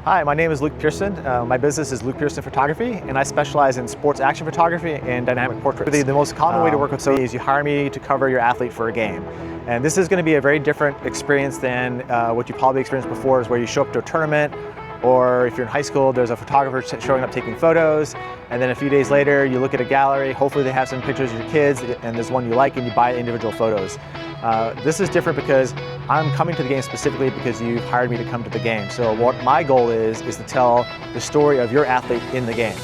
Hi, my name is Luke Pearson. My business is Luke Pearson Photography, and I specialize in sports action photography and dynamic portraits. The most common way to work with me is you hire me to cover your athlete for a game. And this is going to be a very different experience than what you probably experienced before, is where you show up to a tournament, or if you're in high school, there's a photographer showing up taking photos, and then a few days later you look at a gallery, hopefully they have some pictures of your kids, and there's one you like and you buy individual photos. This is different because I'm coming to the game specifically because you've hired me to come to the game. So what my goal is to tell the story of your athlete in the game.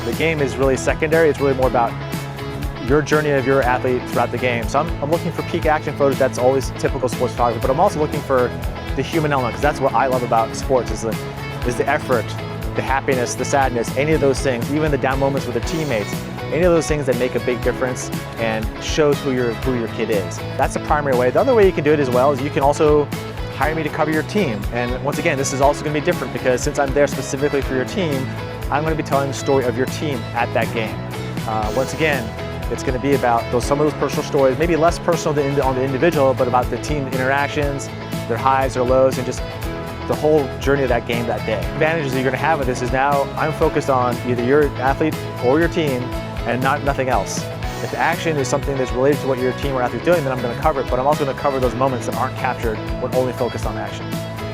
The game is really secondary. It's really more about your journey of your athlete throughout the game. So I'm looking for peak action photos. That's always typical sports photography, but I'm also looking for the human element, because that's what I love about sports, is the effort, the happiness, the sadness, any of those things, even the down moments with the teammates, any of those things that make a big difference and shows who your kid is. That's the primary way. The other way you can do it as well is you can also hire me to cover your team. And once again, this is also going to be different because since I'm there specifically for your team, I'm going to be telling the story of your team at that game. Once again, it's going to be about some of those personal stories, maybe less personal on the individual, but about the team interactions, their highs, their lows, and just the whole journey of that game that day. The advantages that you're going to have with this is now I'm focused on either your athlete or your team and nothing else. If the action is something that's related to what your team or athlete is doing, then I'm going to cover it, but I'm also going to cover those moments that aren't captured when only focused on action.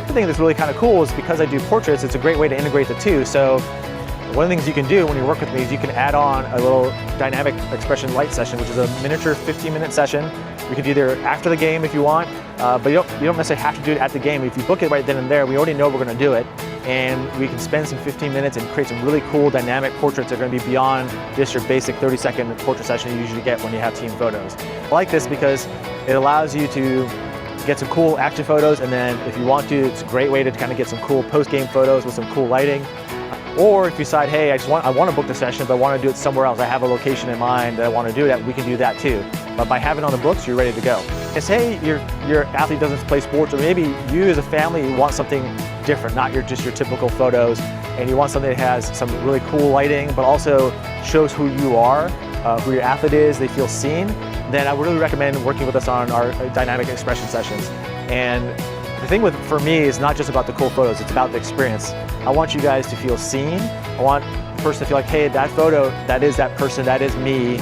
The thing that's really kind of cool is because I do portraits, it's a great way to integrate the two. So one of the things you can do when you work with me is you can add on a little dynamic expression light session, which is a miniature 15-minute session. You can do either after the game if you want, but you don't necessarily have to do it at the game. If you book it right then and there, we already know we're going to do it, and we can spend some 15 minutes and create some really cool dynamic portraits that are going to be beyond just your basic 30-second portrait session you usually get when you have team photos. I like this because it allows you to get some cool action photos, and then if you want to, it's a great way to kind of get some cool post-game photos with some cool lighting. Or if you decide, hey, I want to book the session, but I want to do it somewhere else. I have a location in mind that I want to do that. We can do that too. But by having it on the books, you're ready to go. Say your athlete doesn't play sports, or maybe you as a family want something different, not just your typical photos, and you want something that has some really cool lighting, but also shows who you are, who your athlete is, they feel seen, then I would really recommend working with us on our dynamic expression sessions. And the thing for me is not just about the cool photos, it's about the experience. I want you guys to feel seen. I want the person to feel like, hey, that photo, that is that person, that is me.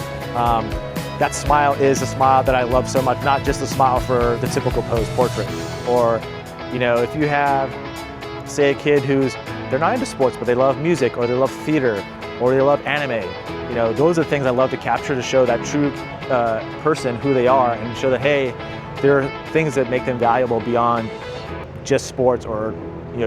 That smile is a smile that I love so much, not just a smile for the typical pose portrait. Or, if you have, say, a kid they're not into sports, but they love music, or they love theater, or they love anime. Those are the things I love to capture, to show that true person who they are, and show that, hey, there are things that make them valuable beyond just sports or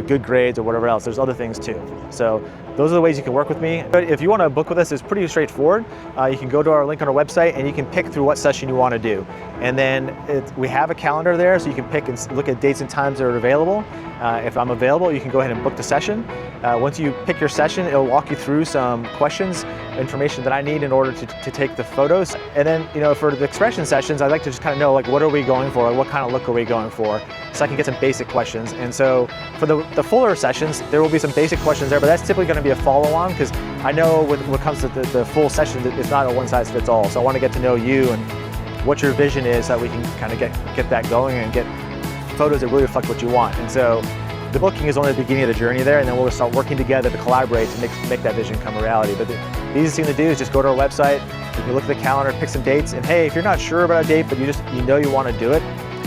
good grades or whatever else. There's other things too. So those are the ways you can work with me. But if you want to book with us, it's pretty straightforward. You can go to our link on our website and you can pick through what session you want to do. And then we have a calendar there, so you can pick and look at dates and times that are available. If I'm available, you can go ahead and book the session. Once you pick your session, it'll walk you through some questions, information that I need in order to take the photos. And then, for the expression sessions, I'd like to just kind of know, what are we going for? What kind of look are we going for? So I can get some basic questions. And so for the fuller sessions, there will be some basic questions there, but that's typically going to be a follow-on, because I know when it comes to the full session, it's not a one-size-fits-all. So I want to get to know you and what your vision is, so that we can kind of get that going and get photos that really reflect what you want. And so the booking is only the beginning of the journey there, and then we'll start working together to collaborate to make that vision come a reality. But the easiest thing to do is just go to our website, you can look at the calendar, pick some dates, and hey, if you're not sure about a date, but you want to do it,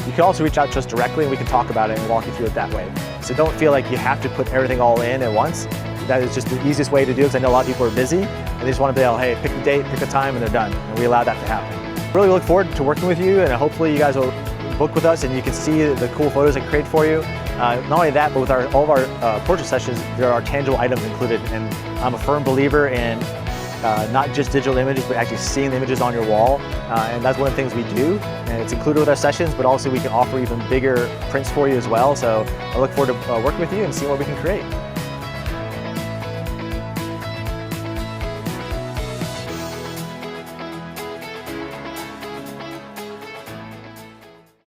you can also reach out to us directly and we can talk about it and walk you through it that way. So don't feel like you have to put everything all in at once. That is just the easiest way to do it, because I know a lot of people are busy and they just want to be able, hey, pick a date, pick a time, and they're done. And we allow that to happen. Really look forward to working with you, and hopefully you guys will book with us and you can see the cool photos I create for you. Not only that, but with all of our portrait sessions, there are tangible items included, and I'm a firm believer in not just digital images, but actually seeing the images on your wall. And that's one of the things we do, and it's included with our sessions, but also we can offer even bigger prints for you as well. So I look forward to working with you and seeing what we can create.